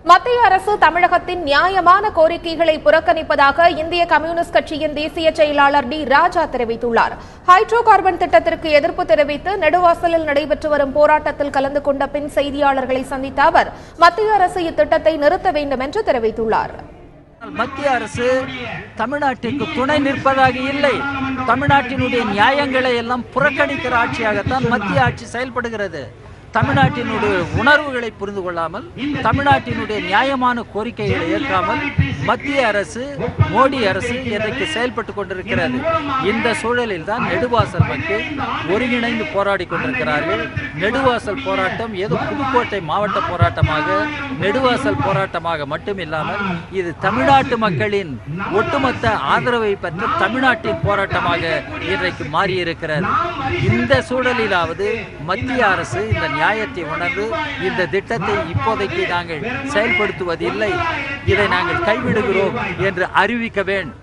மத்திய அரசு தமிழகத்தின் நியாயமான கோரிக்கைகளை புறக்கணிப்பதாக இந்திய கம்யூனிஸ்ட் கட்சியின் தேசிய செயலாளர் டி ராஜா தெரிவித்துள்ளார். ஹைட்ரோ கார்பன் திட்டத்திற்கு எதிர்ப்பு தெரிவித்து நெடுவாசலில் நடைபெற்று வரும் போராட்டத்தில் கலந்து கொண்ட பின் செய்தியாளர்களை சந்தித்த அவர் மத்திய அரசு இத்திட்டத்தை நிறுத்த வேண்டும் என்று தெரிவித்துள்ளார். மத்திய அரசு தமிழ்நாட்டிற்கு துணை நிற்பதாக இல்லை. தமிழ்நாட்டினுடைய நியாயங்களை எல்லாம் புறக்கணிக்கிற ஆட்சியாகத்தான் மத்திய ஆட்சி செயல்படுகிறது. தமிழ்நாட்டினுடைய உணர்வுகளை புரிந்து கொள்ளாமல், தமிழ்நாட்டினுடைய நியாயமான கோரிக்கைகளை ஏற்காமல் மத்திய அரசு, மோடி அரசு இன்றைக்கு செயல்பட்டு கொண்டிருக்கிறது. இந்த சூழலில் தான் நெடுவாசல் மக்கள் ஒருங்கிணைந்து போராடி கொண்டிருக்கிறார்கள். நெடுவாசல் போராட்டம் ஏதோ புதுக்கோட்டை மாவட்ட போராட்டமாக, நெடுவாசல் போராட்டமாக மட்டுமில்லாமல் இது தமிழ்நாட்டு மக்களின் ஒட்டுமொத்த ஆதரவை பெற்ற தமிழ்நாட்டின் போராட்டமாக இன்றைக்கு மாறியிருக்கிறது. இந்த சூழலிலாவது மத்திய அரசு இந்த நியாயத்தை உணர்ந்து இந்த திட்டத்தை இப்போதைக்கு நாங்கள் செயல்படுத்துவதில்லை, இதை நாங்கள் கைவிடுகிறோம் என்று அறிவிக்க வேண்டும்.